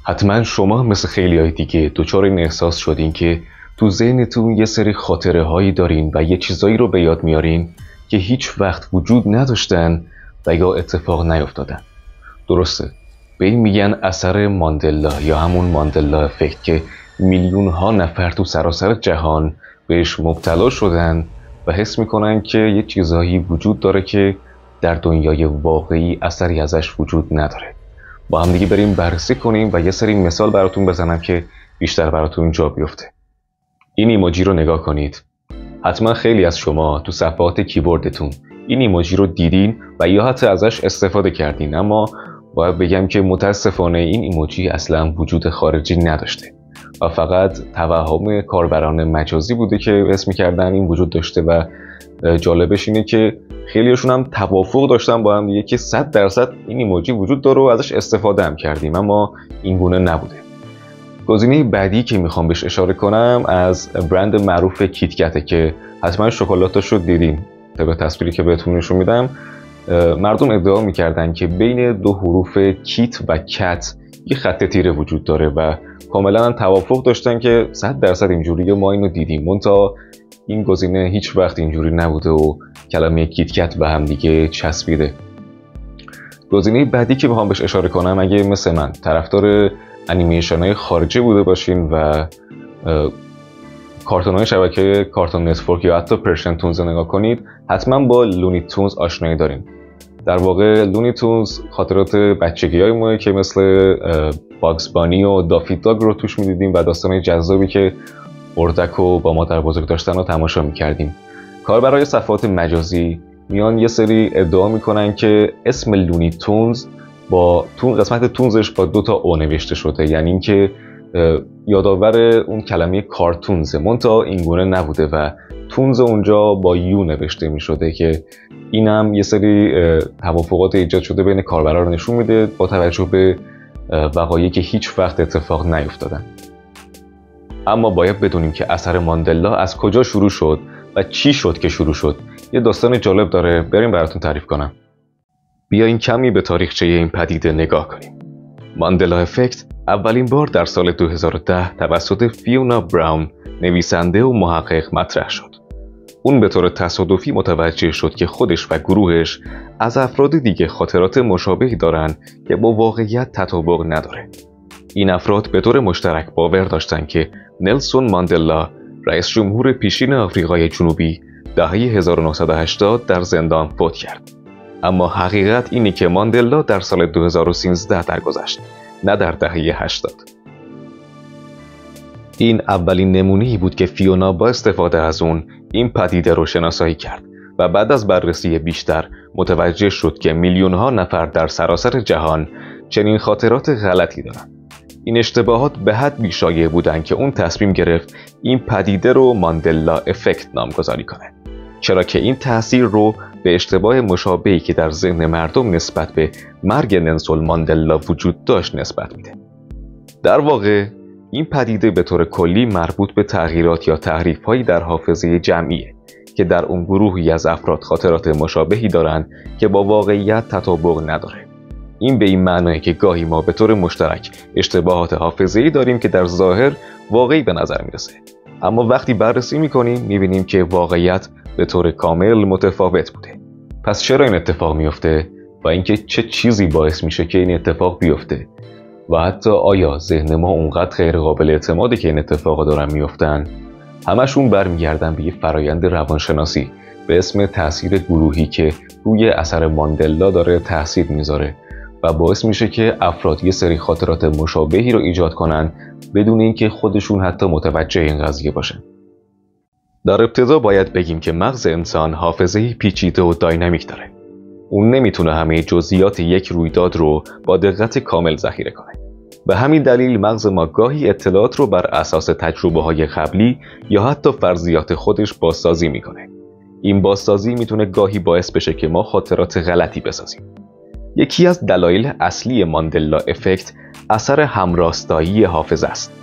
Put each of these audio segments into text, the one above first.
حتما شما مثل خیلی‌های دیگه دچار این احساس شدین که تو ذهنتون یه سری خاطره هایی دارین و یه چیزایی رو به یاد میارین که هیچ وقت وجود نداشتن و یا اتفاق نیفتادن. درسته، به این میگن اثر ماندلا یا همون ماندلا افکت که میلیون ها نفر تو سراسر جهان بهش مبتلا شدن و حس میکنن که یه چیزایی وجود داره که در دنیای واقعی اثری ازش وجود نداره. با هم دیگه بریم بررسی کنیم و یه سری مثال براتون بزنم که بیشتر براتون جا بیفته. این ایموجی رو نگاه کنید. حتما خیلی از شما تو صفحات کیبوردتون این ایموجی رو دیدین و یا حتی ازش استفاده کردین، اما باید بگم که متاسفانه این ایموجی اصلا وجود خارجی نداشته و فقط توهم کاربران مجازی بوده که اسم می‌کردن این وجود داشته و جالبش اینه که خیلیشون هم توافق داشتن با هم دیگه که 100% این ایموجی وجود داره و ازش استفاده هم کردیم، اما این گونه نبوده. گزینه بعدی که میخوام بهش اشاره کنم از برند معروف کیتکته که حتما شکلاتش رو دیدین. طبق تصویری که بهتون نشون میدم مردم ادعا میکردن که بین دو حروف کیت و کت یه خط تیره وجود داره و کاملا توافق داشتن که 100% اینجوریه، ما اینو دیدیم، منتها این گزینه هیچ وقت اینجوری نبوده و کلمه کیتکت به هم دیگه چسبیده. گزینه بعدی که بخوام بهش اشاره کنم، اگه مثل من طرفدار انیمیشن های خارجی بوده باشین و کارتون های شبکه کارتون نتورک یا حتی پرشن تونز نگاه کنید، حتما با لونی تونز آشنایی دارین. در واقع لونی تونز خاطرات بچگی های ما که مثل باگز بانی و دافی داگ رو توش میدیدیم و داستان جذابی که اردک و با مادر بزرگ داشتن رو تماشا میکردیم. کاربرای صفحات مجازی میان یه سری ادعا میکنن که اسم لونی تونز با قسمت تونزش با 2 تا او نوشته شده، یعنی اینکه یادآور اون کلمه کارتونز، منتها اینگونه نبوده و تونز اونجا با یو نوشته میشده که اینم یه سری توافقات ایجاد شده بین کاربرا رو نشون میده با توجه به وقایعی که هیچ وقت اتفاق نیفتادن. اما باید بدونیم که اثر ماندلا از کجا شروع شد و چی شد که شروع شد. یه داستان جالب داره، بریم براتون تعریف کنم. بیاین کمی به تاریخچه این پدیده نگاه کنیم. ماندلا افکت اولین بار در سال 2010 توسط فیونا براون، نویسنده و محقق، مطرح شد. اون به طور تصادفی متوجه شد که خودش و گروهش از افراد دیگه خاطرات مشابهی دارن که با واقعیت تطابق نداره. این افراد به طور مشترک باور داشتن که نلسون ماندلا، رئیس جمهور پیشین آفریقای جنوبی، دهه 1980 در زندان فوت کرد. اما حقیقت اینه که ماندلا در سال 2013 درگذشت، نه در دهه 80. این اولین نمونه‌ای بود که فیونا با استفاده از اون این پدیده رو شناسایی کرد و بعد از بررسی بیشتر متوجه شد که میلیون‌ها نفر در سراسر جهان چنین خاطرات غلطی دارن. این اشتباهات به حد بیشایع بودن که اون تصمیم گرفت این پدیده رو ماندلا افکت نامگذاری کنه، چرا که این تأثیر رو به اشتباه مشابهی که در ذهن مردم نسبت به مرگ نلسون ماندلا وجود داشت نسبت میده. در واقع این پدیده به طور کلی مربوط به تغییرات یا تحریف‌هایی در حافظه جمعیه که در اون گروهی از افراد خاطرات مشابهی دارن که با واقعیت تطابق نداره. این به این معنیه که گاهی ما به طور مشترک اشتباهات حافظه‌ای داریم که در ظاهر واقعی به نظر میرسه، اما وقتی بررسی میکنیم میبینیم که واقعیت به طور کامل متفاوت بوده. پس چرا این اتفاق میفته و اینکه چه چیزی باعث میشه که این اتفاق بیفته و حتی آیا ذهن ما اونقدر غیر قابل اعتماده که این اتفاقا دارن میفتن؟ همشون برمیگردن به یه فرایند روانشناسی به اسم تاثیر گروهی که روی اثر ماندلا داره تاثیر میذاره و باعث میشه که افراد یه سری خاطرات مشابهی رو ایجاد کنن بدون اینکه خودشون حتی متوجه این قضیه باشن. در ابتدا باید بگیم که مغز انسان حافظه‌ای پیچیده و داینامیک داره. اون نمیتونه همه جزئیات یک رویداد رو با دقت کامل ذخیره کنه. به همین دلیل مغز ما گاهی اطلاعات رو بر اساس تجربه‌های قبلی یا حتی فرضیات خودش بازسازی میکنه. این بازسازی میتونه گاهی باعث بشه که ما خاطرات غلطی بسازیم. یکی از دلایل اصلی ماندلا افکت اثر همراستایی حافظه است.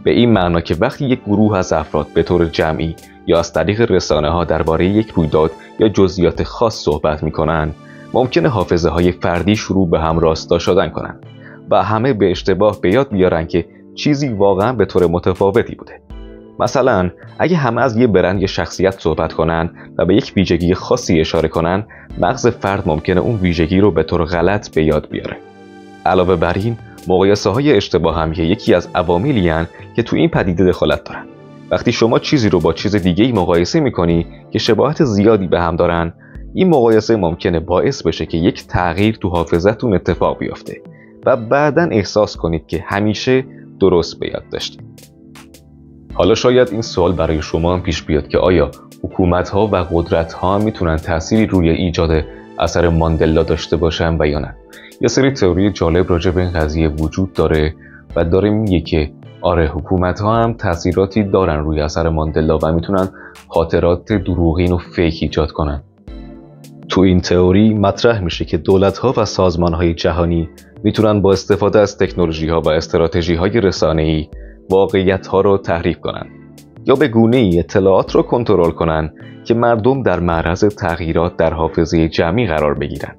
به این معنا که وقتی یک گروه از افراد به طور جمعی یا از طریق رسانه‌ها درباره یک رویداد یا جزئیات خاص صحبت می‌کنند، ممکنه حافظه‌های فردی شروع به همراستا شدن کنند و همه به اشتباه به یاد بیارن که چیزی واقعا به طور متفاوتی بوده. مثلا اگه همه از یه برند یا شخصیت صحبت کنن و به یک ویژگی خاصی اشاره کنن، مغز فرد ممکنه اون ویژگی رو به طور غلط به یاد بیاره. علاوه بر این، مقایسه‌های اشتباه هم یکی از عواملی هستند که تو این پدیده دخالت دارن. وقتی شما چیزی رو با چیز دیگه‌ای مقایسه می‌کنی که شباهت زیادی به هم دارن، این مقایسه ممکنه باعث بشه که یک تغییر تو حافظتون اتفاق بیفته و بعداً احساس کنید که همیشه درست به یاد داشتید. حالا شاید این سوال برای شما هم پیش بیاد که آیا حکومت‌ها و قدرت‌ها میتونن تأثیری روی ایجاد اثر ماندلا داشته باشن و یا نه؟ یه سری تئوری جالب راجع به این قضیه وجود داره و داره میگه که آره، حکومت‌ها هم تأثیراتی دارن روی اثر ماندلا و میتونن خاطرات دروغین و فیک ایجاد کنن. تو این تئوری مطرح میشه که دولت‌ها و سازمان‌های جهانی میتونن با استفاده از تکنولوژی‌ها و استراتژی‌های رسانه‌ای واقعیت‌ها رو تحریف کنن یا به گونه‌ای اطلاعات رو کنترل کنن که مردم در معرض تغییرات در حافظه جمعی قرار بگیرن.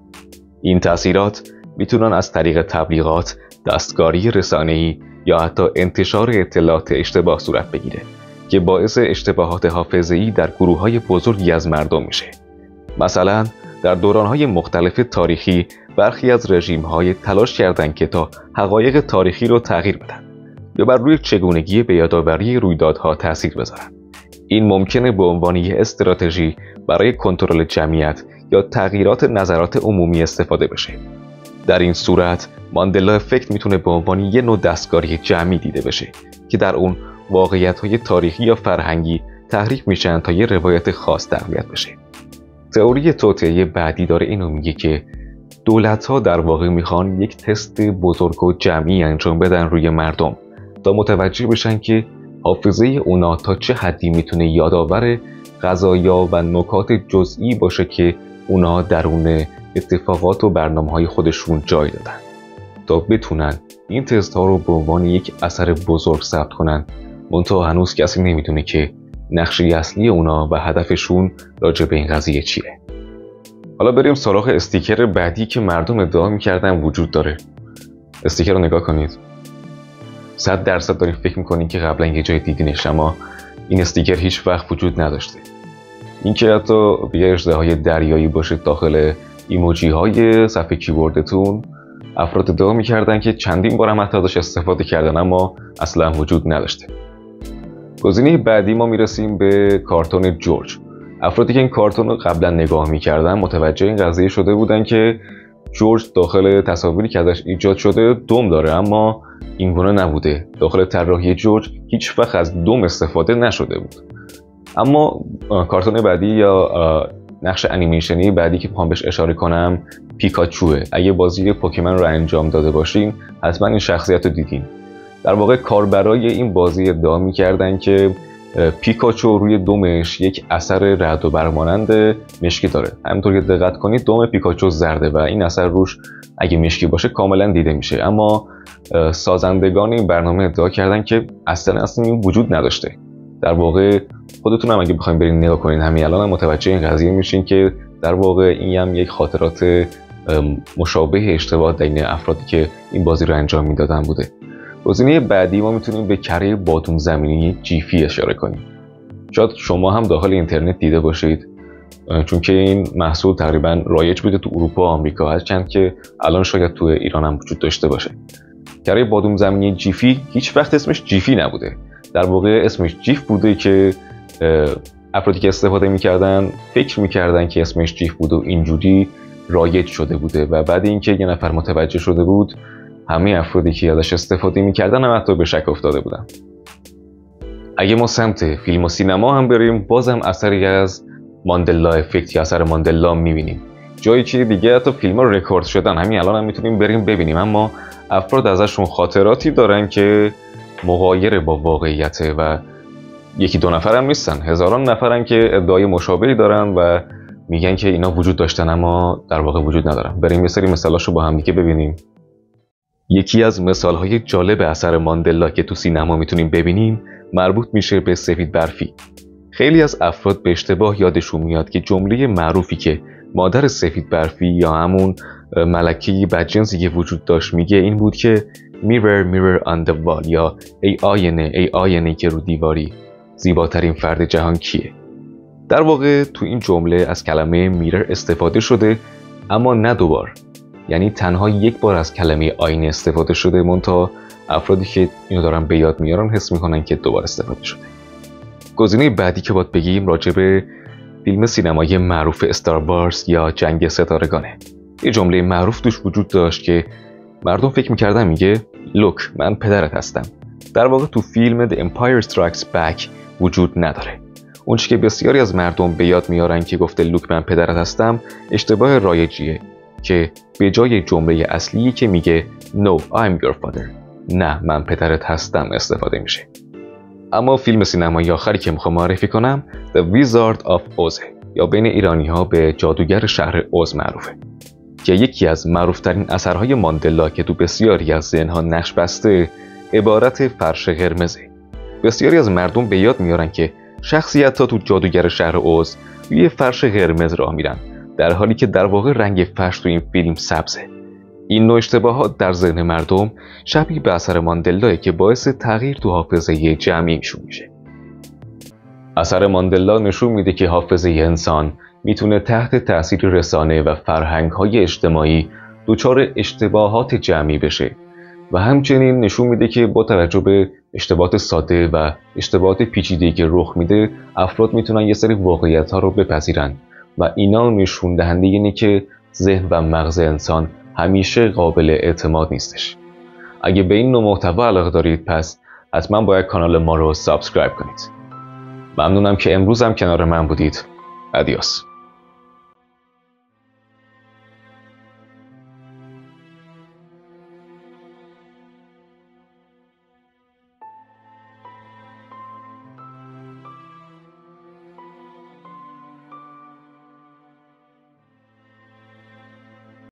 این تأثیرات میتونن از طریق تبلیغات، دستکاری رسانه‌ای یا حتی انتشار اطلاعات اشتباه صورت بگیره که باعث اشتباهات حافظه‌ای در گروه‌های بزرگی از مردم میشه. مثلا در دوران‌های مختلف تاریخی برخی از رژیم‌های تلاش کردند که تا حقایق تاریخی رو تغییر بدن یا بر روی چگونگی به یادآوری رویدادها تأثیر بذارن. این ممکنه به عنوان یک استراتژی برای کنترل جمعیت یا تغییرات نظرات عمومی استفاده بشه. در این صورت ماندلا افکت میتونه به عنوان یک نوع دستکاری جمعی دیده بشه که در اون واقعیت‌های تاریخی یا فرهنگی تحریف میشن تا یه روایت خاص تقویت بشه. تئوری توطئه بعدی داره اینو میگه که دولت‌ها در واقع میخوان یک تست بزرگ و جمعی انجام بدن روی مردم تا متوجه بشن که حافظه اونا تا چه حدی میتونه یادآور قضایا و نکات جزئی باشه که اونا درون اتفاقات و برنامه‌های خودشون جای دادن تا بتونن این تست ها رو به عنوان یک اثر بزرگ ثبت کنن. منتها هنوز کسی نمیدونه که نقشه اصلی اونا و هدفشون راجع به این قضیه چیه. حالا بریم سراغ استیکر بعدی که مردم ادعا میکردن وجود داره. استیکر رو نگاه کنید. 100% دارین فکر میکنین که قبلا یه جای دیدینش، اما این استیکر هیچ وقت وجود نداشته. اینکه حتی یه اژدهای دریایی باشه داخل ایموجی های صفحه کیبوردتون، افراد ادعا میکردن که چندین بار هم حتی ازش استفاده کردن اما اصلا وجود نداشته. گزینه بعدی ما میرسیم به کارتون جورج. افرادی که این کارتون رو قبلا نگاه میکردن متوجه این قضیه شده بودن که جورج داخل تصاویری که ازش ایجاد شده دم داره، اما این گونه نبوده. داخل طراحی جورج هیچ وقت از دم استفاده نشده بود. اما کارتون بعدی یا نقش انیمیشنی بعدی که میخوام بهش اشاره کنم پیکاچوه. اگه بازی پوکیمون رو انجام داده باشین حتما این شخصیت رو دیدین. در واقع کاربرای این بازی ادعا میکردن که پیکاچو روی دمش یک اثر رعد و برق مانند مشکی داره. همینطور که دقت کنید دم پیکاچو زرده و این اثر روش اگه مشکی باشه کاملا دیده میشه، اما سازندگان این برنامه ادعا کردن که اصلا این وجود نداشته. در واقع خودتون هم اگه بخواید برین نگاه کنین همین الان هم متوجه این قضیه میشین که در واقع این هم یک خاطرات مشابه اشتباه بین افرادی که این بازی رو انجام میدادن بوده. گزینه بعدی ما میتونیم به کره بادوم زمینی جیفی اشاره کنیم. شاید شما هم داخل اینترنت دیده باشید، چون که این محصول تقریبا رایج بوده تو اروپا و آمریکا، هرچند که الان شاید تو ایران هم وجود داشته باشه. کره بادوم زمینی جیفی هیچ وقت اسمش جیفی نبوده. در واقع اسمش جیف بوده که افرادی که استفاده میکردن فکر میکردن که اسمش جیف بوده و اینجوری رایج شده بوده و بعد اینکه یه نفر متوجه شده بود همه افرادی که ازش استفاده میکردن هم حتی به شک افتاده بودن. اگه ما سمت فیلم و سینما هم بریم بازم اثری از ماندلا افکت یا اثر ماندلا میبینیم. جایی که دیگه حتی فیلم ها رکورد شدن همین الان هم میتونیم بریم ببینیم، اما افراد ازشون خاطراتی دارن که مغایر با واقعیته و یکی دو نفر هم نیستن، هزاران نفرن که ادعای مشابهی دارن و میگن که اینا وجود داشتن اما در واقع وجود ندارن. بریم یه سری مثالاشو با هم دیگه ببینیم. یکی از مثالهای جالب اثر ماندلا که تو سینما میتونیم ببینیم مربوط میشه به سفید برفی. خیلی از افراد به اشتباه یادشون میاد که جمله معروفی که مادر سفید برفی یا همون ملکه بدجنسی که وجود داشت میگه این بود که mirror mirror on the wall، یا ای آینه که رو دیواری، زیباترین فرد جهان کیه؟ در واقع تو این جمله از کلمه میرر استفاده شده، اما نه دوبار. یعنی تنها یک بار از کلمه آینه استفاده شده، منتها افرادی که اینو دارن به یاد میارن حس میکنن که دوبار استفاده شده. گزینه بعدی که باید بگیم راجع به فیلم سینمایی معروف استار وارز یا جنگ ستارگانه. یه جمله معروف توش وجود داشت که مردم فکر میکردن میگه لوک من پدرت هستم. در واقع تو فیلم The Empire Strikes Back وجود نداره. اون چیزی که بسیاری از مردم به یاد میارن که گفته لوک من پدرت هستم اشتباه رایجیه که به جای جمله اصلی که میگه No I'm your father، نه من پدرت هستم استفاده میشه. اما فیلم سینمایی آخری که میخوام معرفی کنم The Wizard of Oz یا بین ایرانی ها به جادوگر شهر اوز معروفه که یکی از معروفترین اثرهای ماندلا که تو بسیاری از ذهنها نقش بسته عبارت فرش قرمزه. بسیاری از مردم به یاد میارن که شخصیت‌ها تو جادوگر شهر اوز روی فرش قرمز راه میرن، در حالی که در واقع رنگ فرش تو این فیلم سبزه. این نوع اشتباهات در ذهن مردم شبیه به اثر ماندلاه که باعث تغییر تو حافظه جمعی میشه. اثر ماندلا نشون میده که حافظه انسان میتونه تحت تأثیر رسانه و فرهنگ‌های اجتماعی دچار اشتباهات جمعی بشه و همچنین نشون میده که با توجه به اشتباهات ساده و اشتباهات پیچیده‌ای که رخ میده، افراد میتونن یه سری واقعیت‌ها رو بپذیرن و اینا نشون دهنده اینه که ذهن و مغز انسان همیشه قابل اعتماد نیستش. اگه به این نوع محتوا علاقه دارید پس حتما باید کانال ما رو سابسکرایب کنید. ممنونم که امروز هم کنار من بودید. ادیاس.